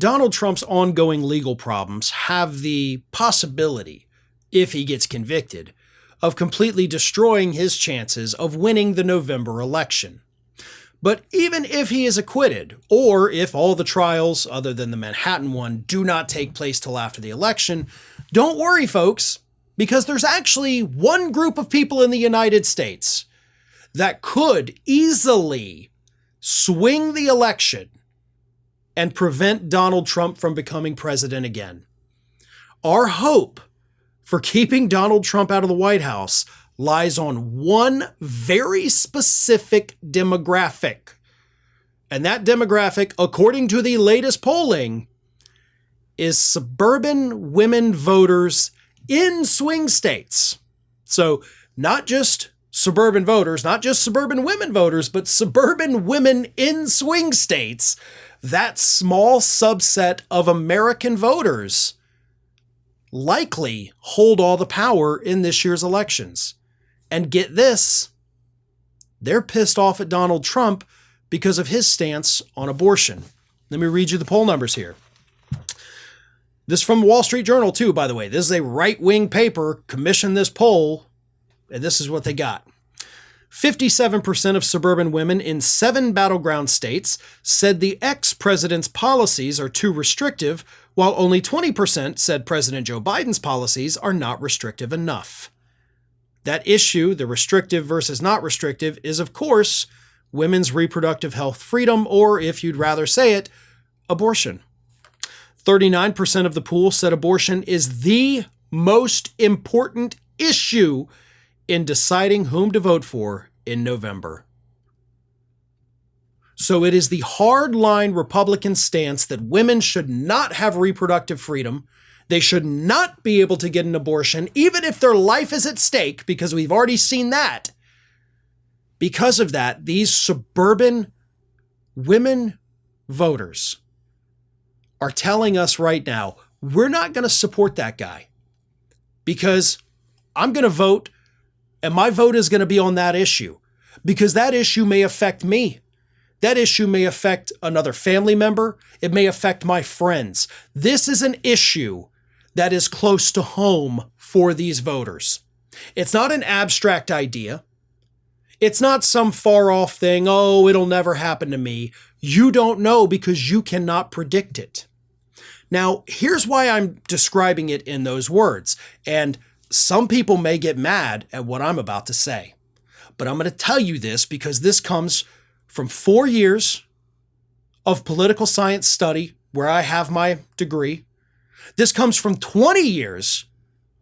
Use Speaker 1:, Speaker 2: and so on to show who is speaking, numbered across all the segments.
Speaker 1: Donald Trump's ongoing legal problems have the possibility, if he gets convicted, of completely destroying his chances of winning the November election. But even if he is acquitted, or if all the trials, other than the Manhattan one, do not take place till after the election, don't worry, folks, because there's actually one group of people in the United States that could easily swing the election and prevent Donald Trump from becoming president again. Our hope for keeping Donald Trump out of the White House lies on one very specific demographic. And that demographic, according to the latest polling, is suburban women voters in swing states. So not just suburban voters, not just suburban women voters, but suburban women in swing states. That small subset of American voters likely hold all the power in this year's elections. And get this, they're pissed off at Donald Trump because of his stance on abortion. Let me read you the poll numbers here. This is from Wall Street Journal too, by the way. This is a right-wing paper, commissioned this poll, and this is what they got. 57% of suburban women in 7 battleground states said the ex-president's policies are too restrictive, while only 20% said President Joe Biden's policies are not restrictive enough. That issue, the restrictive versus not restrictive, is of course women's reproductive health freedom, or if you'd rather say it, abortion. 39% of the pool said abortion is the most important issue in deciding whom to vote for in November. So it is the hardline Republican stance that women should not have reproductive freedom. They should not be able to get an abortion, even if their life is at stake, because we've already seen that. Because of that, these suburban women voters are telling us right now, we're not going to support that guy because I'm going to vote, and my vote is going to be on that issue because that issue may affect me. That issue may affect another family member. It may affect my friends. This is an issue that is close to home for these voters. It's not an abstract idea. It's not some far off thing. Oh, it'll never happen to me. You don't know because you cannot predict it. Now, here's why I'm describing it in those words. And some people may get mad at what I'm about to say. But I'm going to tell you this because this comes from 4 years of political science study where I have my degree. This comes from 20 years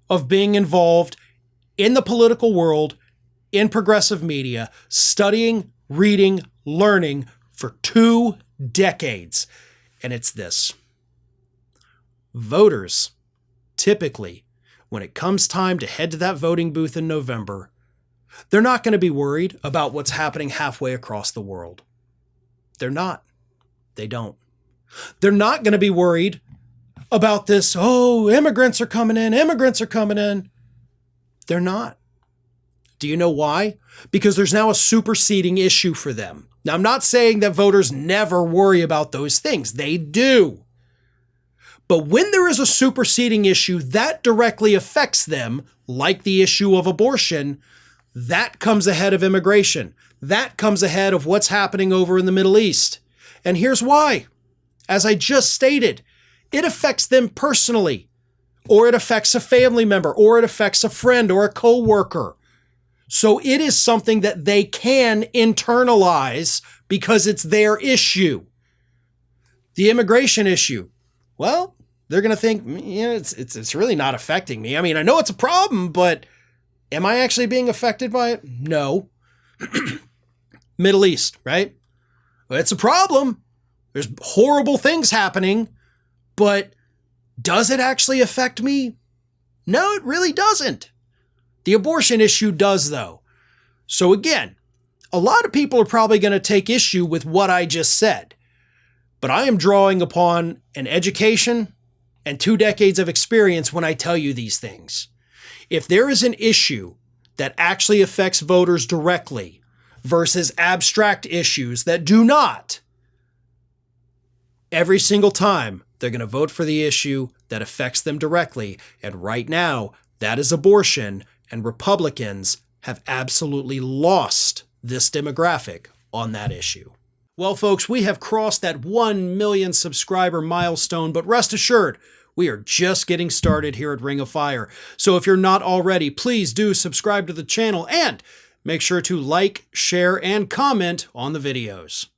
Speaker 1: of being involved in the political world, in progressive media, studying, reading, learning for 2 decades. And it's this. Voters, typically, when it comes time to head to that voting booth in November, they're not going to be worried about what's happening halfway across the world. They're not. They don't. They're not going to be worried about this, oh, immigrants are coming in, immigrants are coming in. They're not. Do you know why? Because there's now a superseding issue for them. Now, I'm not saying that voters never worry about those things. They do. But when there is a superseding issue that directly affects them, like the issue of abortion, that comes ahead of immigration. That comes ahead of what's happening over in the Middle East. And here's why. As I just stated, it affects them personally, or it affects a family member, or it affects a friend or a coworker. So it is something that they can internalize because it's their issue. The immigration issue, well, they're going to think, yeah, it's really not affecting me. I mean, I know it's a problem, but am I actually being affected by it? No. Middle East, right? Well, it's a problem. There's horrible things happening, but does it actually affect me? No, it really doesn't. The abortion issue does, though. So again, a lot of people are probably going to take issue with what I just said, but I am drawing upon an education and 2 decades of experience when I tell you these things. If there is an issue that actually affects voters directly versus abstract issues that do not, every single time They're going to vote for the issue that affects them directly. And right now, that is abortion. And Republicans have absolutely lost this demographic on that issue. Well, folks, we have crossed that 1 million subscriber milestone, but rest assured, we are just getting started here at Ring of Fire. So if you're not already, please do subscribe to the channel and make sure to like, share, and comment on the videos.